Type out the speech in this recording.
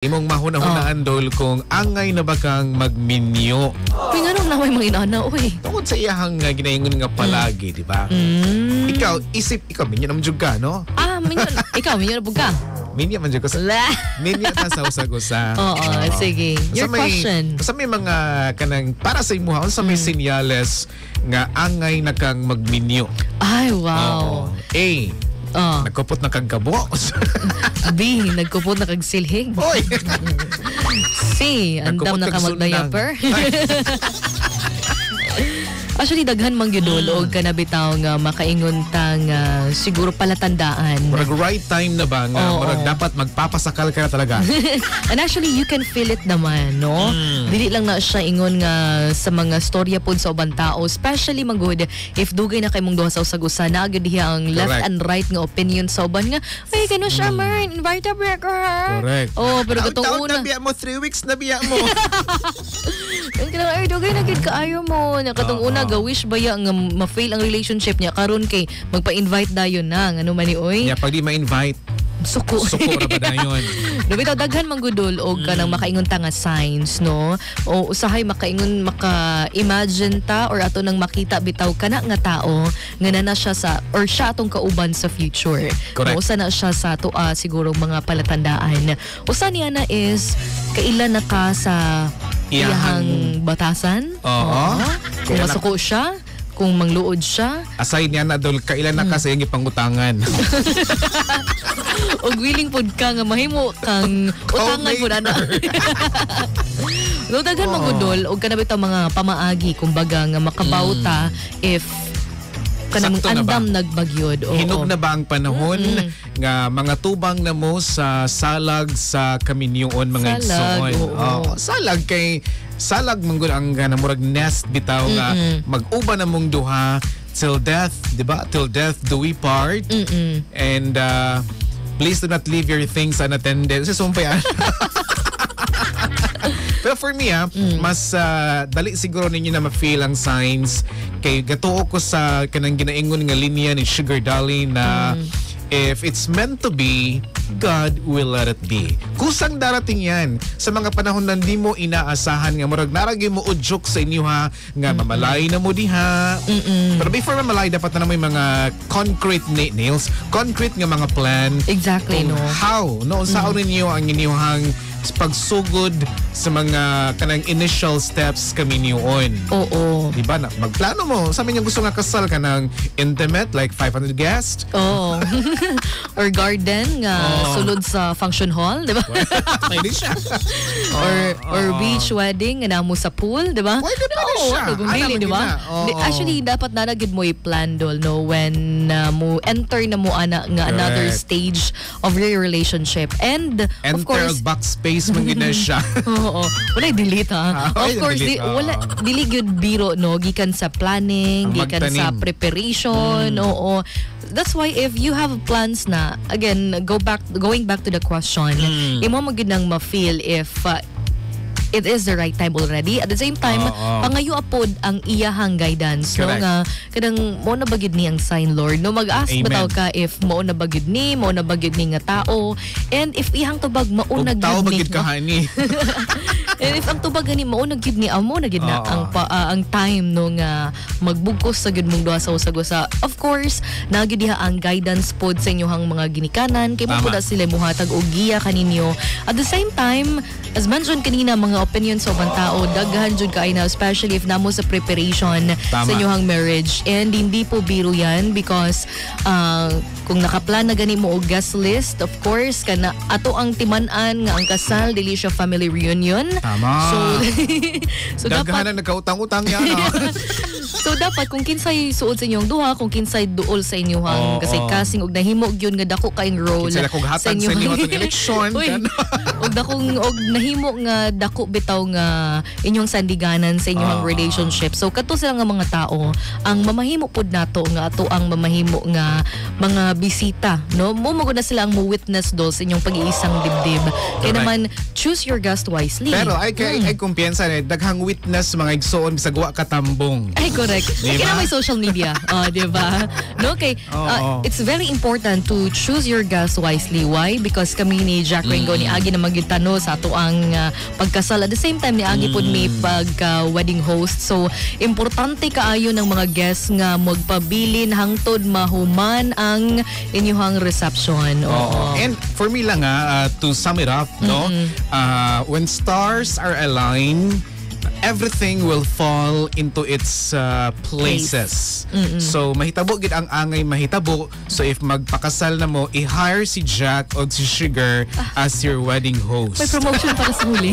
Imong mahuna-hunaan dol kung angay na ba kang magminyo. Uy, nga nung namay mga inana, uy. Tungkol sa iyahang ginaingon nga palagi, di ba? Ikaw, minyo naman dyan ka, no? Minyo, ikaw, minyo na po ka. Minyo man dyan ka. Minyo na sa usag-usa. Oo, sige. Your question. Sa may mga kanang, para sa imuha, sa may sinyales nga angay na kang magminyo. Ay, wow. Nagkupot na kang gabo. B, nagkupot na kag silhing. Oy! C, andam na ka mag-diaper. Actually, daghan mang yudol o kanabitaw nga makaingon tang siguro palatandaan. Murag right time na ba nga murag dapat magpapasakal ka na talaga. And actually, you can feel it naman, no? Dili lang na siya ingon nga sa mga storya po sa ubang tao, especially magud if dugay na kay mong duha sa usag-usa na agad diha ang left and right nga opinion sa uban nga, ay kano siya man, invite a breaker. Correct. Pero katong una na biya mo 3 weeks na biya mo. Ay, dugay na gid kaayo mo. Nakatong una wish ba ya nga ma-fail ang relationship niya karon kay magpa-invite dayon na ano man ni oy. Yeah, pag di ma-invite Suko ra ba dayon? Bitaw daghan manggudol og kanang makaingon ta nga signs, no? O usahay makaingon maka-imagine ta or ato nang makita bitaw kana nga tao nga na siya sa or siya atong kauban sa future. Correct. Usa na siya sa tuwa siguro mga palatandaan. Usa niya na is kailan na ka sa iyahang batasan? Kung masuko siya, kung mangluod siya. Aside niya na dol, kailan na kasi yung ipangutangan. O willing pod ka nga mahimo kang utangan po na. Daghan magudol o kanabit ang mga pamaagi kumbaga nga makabauta if kanang andam nagbagyod. Hinog na ba ang panahon nga mga tubang na mo sa salag sa kaminyoon mga igsoon? Salag kay salag manggod ang murag nest bitaw nga mag-uba na mong duha till death, di ba? Till death do we part. And please do not leave your things unattended. Kasi sumpay Pero for me, mas dali siguro ninyo na ma-feel ang signs kay gatuo ko sa kanang ginaingon nga linya ni Sugar Dolly na if it's meant to be, God will let it be. Kusang darating yan sa mga panahon na hindi mo inaasahan nga murag naragi mo udyok sa inyo ha nga mamalay na mo diha. Pero before mamalay dapat na may mga concrete nails, concrete nga mga plan. Exactly, no? How? No, saan ninyo ang inyong pagsugod sa mga kanang initial steps kami niyon. Oo. Diba na? Magplano mo. Sabi niya gusto nga kasal ka ng intimate like 500 guests. Oo. Or garden nga sulod sa function hall, diba? Pwede siya. Or beach wedding nga namo sa pool, diba? Pwede siya. Diba? Actually, dapat nanagid mo i-plan dol, no? When mo enter na mo ana nga another stage of your relationship. And of course, backspace man gina siya. Oo. Wala delete ha. Of course, wala dili gyud biro no gikan sa planning, gikan sa preparation. Oo. That's why if you have plans na again going back to the question, imo mo gyud nang ma-feel if it is the right time already. At the same time, pangayo apod ang iyahang guidance. No? Nga, kadang mo na bagid ni ang sign Lord. No? Mag-ask bataw ka if mo na bagid ni nga tao. And if iyahang tubag maunag tao ni. bagid ka hani. And if ang tubag gani maunag gid ni amo na gid na ang time no nga magbugkos sa gid mong duha sa usag-usa. Of course, nagid diha ang guidance pod sa inyohang mga ginikanan kay mo pud sila muhatag og giya kaninyo. At the same time, as mentioned kanina, mga opinions sa ibang tao, daghan jud kaay na, especially if namo sa preparation sa inyong marriage. And hindi po biro yan because kung nakaplan na gani mo og guest list, of course, kana ato ang timan-an nga ang kasal, dili siya family reunion. Tama. So dapat na nagkautang-utang yan. So dapat kung kinsay suod sa inyong duha, kung kinsay duol sa inyong kasi kasing og nahimo gyud nga dako kaayong role sa inyong eleksyon. og nahimo nga dako bitaw nga inyong sandiganan sa inyong relationship. So kato sila nga mga tao ang mamahimo pud nato nga ato ang mamahimo nga mga bisita, no? Mo magud na sila ang mo witness dol sa inyong pag-iisang dibdib. Kaya naman choose your guest wisely. Pero ay kumpiyansa na daghang witness mga igsoon bisag wa katambong. Ay correct. Diba? Kaya may social media. Di ba? No, okay. It's very important to choose your guests wisely. Why? Because kami ni Jack Ringo ni Agi na magitano sa ato ang pagkasal. At the same time, niagi po may pag-wedding host. So, importante kaayo ng mga guests nga magpabilin hangtod mahuman ang inyong reception. Oo. And for me lang to sum it up, no? When stars are aligned, everything will fall into its places. So mahitabo gid ang angay mahitabo. So if magpakasal na mo, i-hire si Jack o si Sugar as your wedding host. May promotion para sa huli.